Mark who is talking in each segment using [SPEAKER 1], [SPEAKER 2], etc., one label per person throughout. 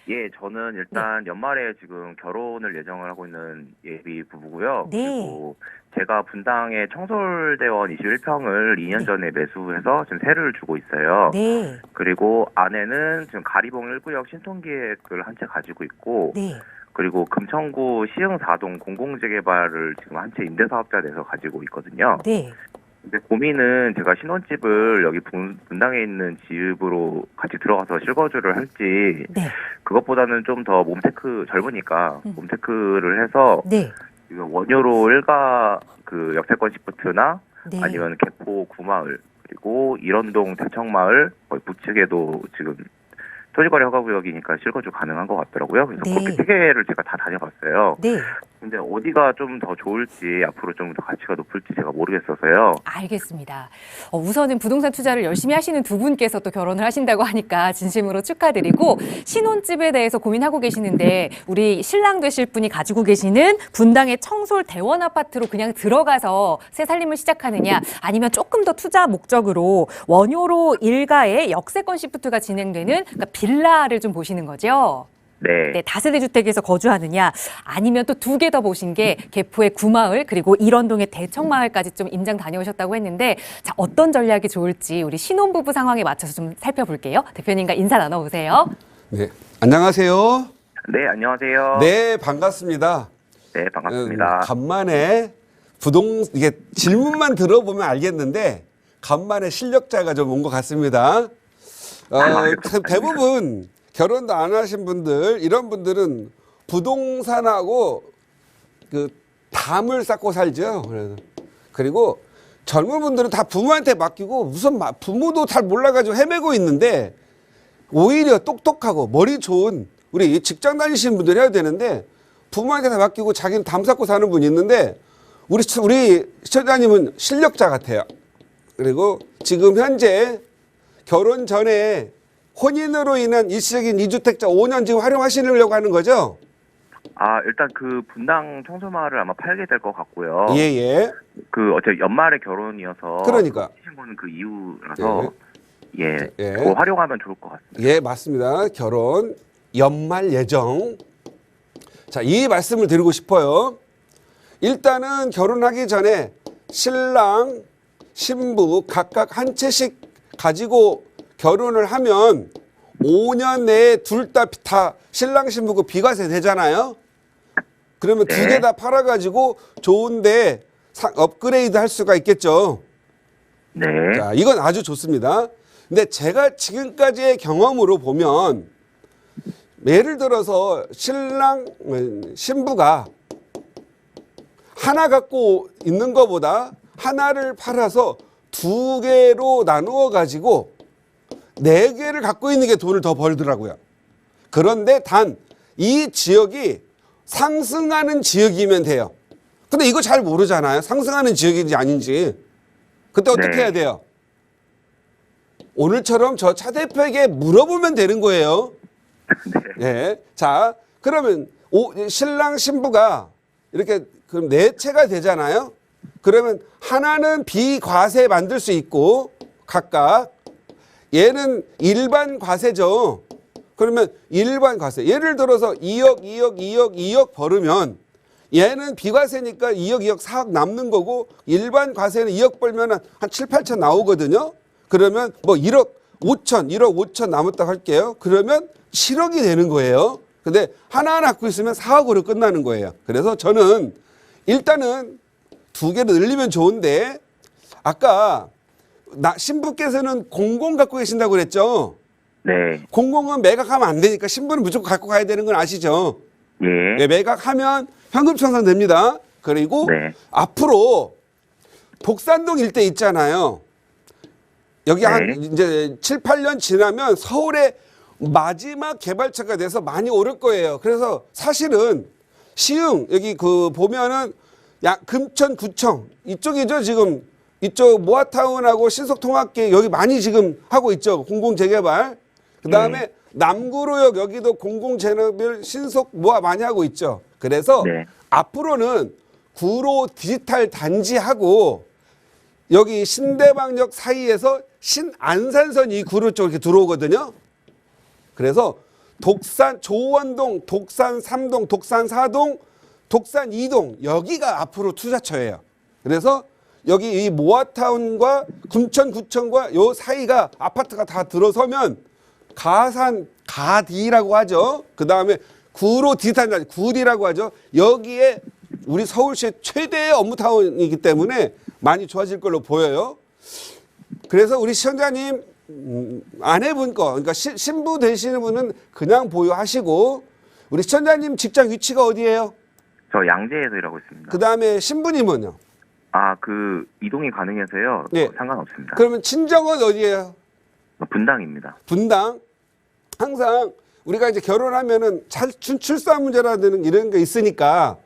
[SPEAKER 1] 예, 저는
[SPEAKER 2] 네.
[SPEAKER 1] 일단 연말에 지금 결혼을 예정을 하고 있는 예비 부부고요.
[SPEAKER 2] 네.
[SPEAKER 1] 그리고 제가 분당의 청솔대원 21평을 2년
[SPEAKER 2] 네.
[SPEAKER 1] 전에 매수해서 지금 세를 주고 있어요.
[SPEAKER 2] 네.
[SPEAKER 1] 그리고 아내는 지금 가리봉 1구역 신통기획을 한 채 가지고 있고,
[SPEAKER 2] 네.
[SPEAKER 1] 그리고 금천구 시흥 4동 공공재개발을 지금 한 채 임대사업자 내서 가지고 있거든요.
[SPEAKER 2] 네.
[SPEAKER 1] 근데 고민은 제가 신혼집을 여기 분당에 있는 집으로 같이 들어가서 실거주를 할지,
[SPEAKER 2] 네.
[SPEAKER 1] 그것보다는 좀 더 몸테크 젊으니까 몸테크를 해서
[SPEAKER 2] 네.
[SPEAKER 1] 이거 원효로 일가 그 역세권 시프트나
[SPEAKER 2] 네.
[SPEAKER 1] 아니면 개포 구마을 그리고 일원동 대청마을 거의 북측에도 지금 토지거래 허가구역이니까 실거주 가능한 것 같더라고요. 그래서
[SPEAKER 2] 네.
[SPEAKER 1] 그렇게 세 개를 제가 다 다녀봤어요.
[SPEAKER 2] 네.
[SPEAKER 1] 근데 어디가 좀 더 좋을지 앞으로 좀 더 가치가 높을지 제가 모르겠어서요.
[SPEAKER 2] 알겠습니다. 우선은 부동산 투자를 열심히 하시는 두 분께서 또 결혼을 하신다고 하니까 진심으로 축하드리고, 신혼집에 대해서 고민하고 계시는데 우리 신랑 되실 분이 가지고 계시는 분당의 청솔 대원 아파트로 그냥 들어가서 새 살림을 시작하느냐, 아니면 조금 더 투자 목적으로 원효로 일가의 역세권 시프트가 진행되는, 그러니까 빌라를 좀 보시는 거죠.
[SPEAKER 1] 네.
[SPEAKER 2] 네, 다세대 주택에서 거주하느냐, 아니면 또 두 개 더 보신 게 개포의 구마을 그리고 일원동의 대청마을까지 좀 임장 다녀오셨다고 했는데, 자, 어떤 전략이 좋을지 우리 신혼부부 상황에 맞춰서 좀 살펴볼게요. 대표님과 인사 나눠보세요.
[SPEAKER 3] 네, 안녕하세요.
[SPEAKER 1] 네, 안녕하세요.
[SPEAKER 3] 네, 반갑습니다.
[SPEAKER 1] 네, 반갑습니다.
[SPEAKER 3] 간만에 이게 질문만 들어보면 알겠는데 간만에 실력자가 좀 온 것 같습니다. 대부분 결혼도 안 하신 분들, 이런 분들은 부동산하고 그 담을 쌓고 살죠. 그리고 젊은 분들은 다 부모한테 맡기고 무슨 부모도 잘 몰라가지고 헤매고 있는데, 오히려 똑똑하고 머리 좋은 우리 직장 다니시는 분들이 해야 되는데 부모한테 다 맡기고 자기는 담 쌓고 사는 분이 있는데, 우리 시청자님은 실력자 같아요. 그리고 지금 현재 결혼 전에 혼인으로 인한 일시적인 이주택자 5년 지금 활용하시려고 하는 거죠?
[SPEAKER 1] 일단 그 분당 청소마을을 아마 팔게 될 것 같고요.
[SPEAKER 3] 예, 예.
[SPEAKER 1] 그 어차피 연말에 결혼이어서
[SPEAKER 3] 그러니까.
[SPEAKER 1] 신고는 그 이후라서 예,
[SPEAKER 3] 예.
[SPEAKER 1] 그거 활용하면 좋을 것 같습니다.
[SPEAKER 3] 예, 맞습니다. 결혼 연말 예정. 자, 이 말씀을 드리고 싶어요. 일단은 결혼하기 전에 신랑, 신부 각각 한 채씩 가지고 결혼을 하면 5년 내에 둘 다 신랑, 신부고 비과세 되잖아요. 그러면 두 개 다 팔아가지고 좋은데 업그레이드 할 수가 있겠죠.
[SPEAKER 1] 네.
[SPEAKER 3] 자, 이건 아주 좋습니다. 근데 제가 지금까지의 경험으로 보면, 예를 들어서 신랑, 신부가 하나 갖고 있는 것보다 하나를 팔아서 두 개로 나누어 가지고 네 개를 갖고 있는 게 돈을 더 벌더라고요. 그런데 단 이 지역이 상승하는 지역이면 돼요. 근데 이거 잘 모르잖아요. 상승하는 지역인지 아닌지. 그때 어떻게
[SPEAKER 1] 네.
[SPEAKER 3] 해야 돼요? 오늘처럼 저 차 대표에게 물어보면 되는 거예요. 네. 자, 그러면 신랑 신부가 이렇게 그럼 네 채가 되잖아요. 그러면 하나는 비과세 만들 수 있고 각각, 얘는 일반 과세죠. 그러면 일반 과세. 예를 들어서 2억, 2억, 2억, 2억 벌으면 얘는 비과세니까 2억, 2억, 4억 남는 거고, 일반 과세는 2억 벌면 한 7, 8천 나오거든요. 그러면 뭐 1억 5천, 1억 5천 남았다고 할게요. 그러면 7억이 되는 거예요. 근데 하나하나 갖고 있으면 4억으로 끝나는 거예요. 그래서 저는 일단은 두 개를 늘리면 좋은데, 아까 신부께서는 공공 갖고 계신다고 그랬죠?
[SPEAKER 1] 네.
[SPEAKER 3] 공공은 매각하면 안 되니까 신부는 무조건 갖고 가야 되는 건 아시죠?
[SPEAKER 1] 예.
[SPEAKER 3] 네, 매각하면 현금 청산됩니다. 그리고
[SPEAKER 1] 네.
[SPEAKER 3] 앞으로 복산동 일대 있잖아요. 여기
[SPEAKER 1] 네.
[SPEAKER 3] 한 이제 7, 8년 지나면 서울의 마지막 개발처가 돼서 많이 오를 거예요. 그래서 사실은 시흥 여기 그 보면은 금천 구청 이쪽이죠. 지금 이쪽 모아타운하고 신속통합계 여기 많이 지금 하고 있죠. 공공재개발. 그다음에 남구로역 여기도 공공재개발 신속 모아 많이 하고 있죠. 그래서
[SPEAKER 1] 네.
[SPEAKER 3] 앞으로는 구로 디지털 단지하고 여기 신대방역 사이에서 신안산선 이 구로 쪽 이렇게 들어오거든요. 그래서 독산 조원동, 독산 3동, 독산 4동, 독산 2동 여기가 앞으로 투자처예요. 그래서 여기 이 모아타운과 군천구청과 요 사이가 아파트가 다 들어서면 가산 가디라고 하죠. 그 다음에 구로 디탄 구디라고 하죠. 여기에 우리 서울시의 최대의 업무타운이기 때문에 많이 좋아질 걸로 보여요. 그래서 우리 시청자님 아내분 거, 그러니까 신부 되시는 분은 그냥 보유하시고, 우리 시청자님 직장 위치가 어디예요?
[SPEAKER 1] 저 양재에서 일하고 있습니다.
[SPEAKER 3] 그 다음에 신부님은요?
[SPEAKER 1] 그 이동이 가능해서요.
[SPEAKER 3] 네.
[SPEAKER 1] 상관없습니다.
[SPEAKER 3] 그러면 친정은 어디예요?
[SPEAKER 1] 분당입니다.
[SPEAKER 3] 분당. 항상 우리가 이제 결혼하면은 출산 문제라든 이런 게 있으니까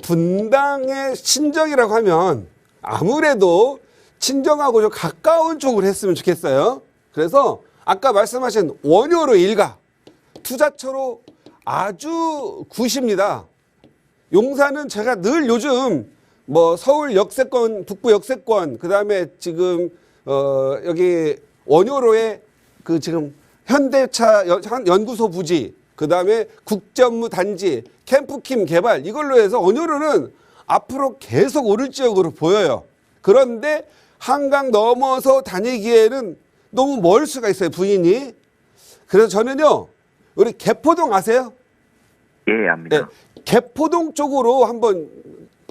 [SPEAKER 3] 분당의 친정이라고 하면 아무래도 친정하고 좀 가까운 쪽으로 했으면 좋겠어요. 그래서 아까 말씀하신 원효로 일가 투자처로 아주 굿입니다. 용산은 제가 늘 요즘 뭐 서울 역세권, 북부 역세권, 그 다음에 지금 여기 원효로에 그 지금 현대차 연구소 부지, 그 다음에 국제업무 단지, 캠프킴 개발 이걸로 해서 원효로는 앞으로 계속 오를 지역으로 보여요. 그런데 한강 넘어서 다니기에는 너무 멀 수가 있어요, 부인이. 그래서 저는요, 우리 개포동 아세요?
[SPEAKER 1] 예, 압니다.
[SPEAKER 3] 네, 개포동 쪽으로 한번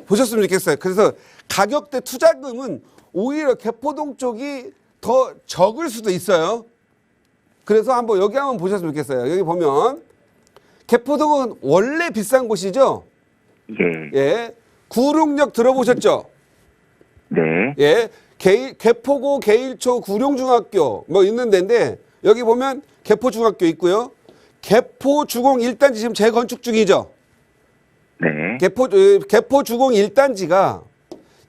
[SPEAKER 3] 보셨으면 좋겠어요. 그래서 가격대 투자금은 오히려 개포동 쪽이 더 적을 수도 있어요. 그래서 한번 여기 한번 보셨으면 좋겠어요. 여기 보면 개포동은 원래 비싼 곳이죠.
[SPEAKER 1] 예.
[SPEAKER 3] 예, 구룡역 들어보셨죠?
[SPEAKER 1] 네.
[SPEAKER 3] 예, 개포고, 개일초, 구룡중학교 뭐 있는 데인데 여기 보면 개포중학교 있고요. 개포주공 1단지 지금 재건축 중이죠.
[SPEAKER 1] 네.
[SPEAKER 3] 개포주공 1단지가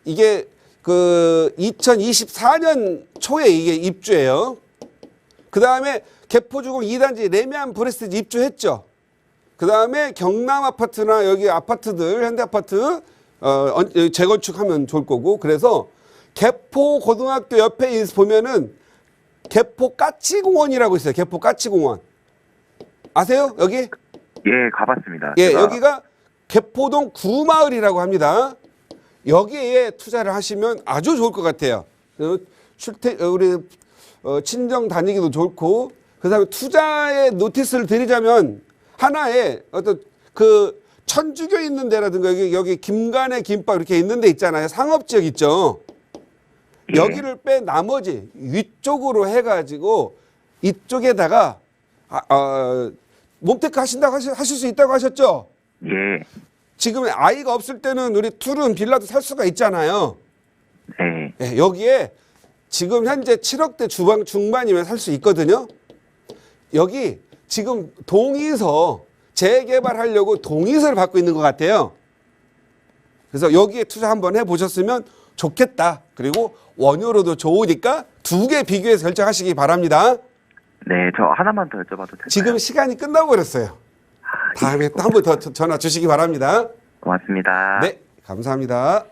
[SPEAKER 3] 이게 그 2024년 초에 이게 입주해요. 그 다음에 개포주공 2단지 레미안 브레스트 입주했죠. 그 다음에 경남 아파트나 여기 아파트들, 현대아파트 재건축하면 좋을 거고. 그래서 개포 고등학교 옆에 보면은 개포 까치공원이라고 있어요. 개포 까치공원. 아세요? 여기?
[SPEAKER 1] 예, 가봤습니다.
[SPEAKER 3] 예,
[SPEAKER 1] 제가
[SPEAKER 3] 여기가 개포동 구마을이라고 합니다. 여기에 투자를 하시면 아주 좋을 것 같아요. 우리 친정 다니기도 좋고, 그 다음에 투자의 노티스를 드리자면 하나의 어떤 그 천주교 있는 데라든가 여기 김간의 김밥 이렇게 있는 데 있잖아요. 상업지역 있죠.
[SPEAKER 1] 예.
[SPEAKER 3] 여기를 빼 나머지 위쪽으로 해가지고 이쪽에다가 몸테크 하신다고 하실 수 있다고 하셨죠?
[SPEAKER 1] 예.
[SPEAKER 3] 지금 아이가 없을 때는 우리 투룸 빌라도 살 수가 있잖아요.
[SPEAKER 1] 네.
[SPEAKER 3] 예, 여기에 지금 현재 7억대 중반이면 살 수 있거든요. 여기 지금 동의서 재개발하려고 동의서를 받고 있는 것 같아요. 그래서 여기에 투자 한번 해보셨으면 좋겠다. 그리고 원효로도 좋으니까 두 개 비교해서 결정하시기 바랍니다.
[SPEAKER 1] 네, 저 하나만 더 여쭤봐도 될까요?
[SPEAKER 3] 지금 시간이 끝나고 그랬어요. 다음에 또 한 번 더 전화 주시기 바랍니다.
[SPEAKER 1] 고맙습니다.
[SPEAKER 3] 네, 감사합니다.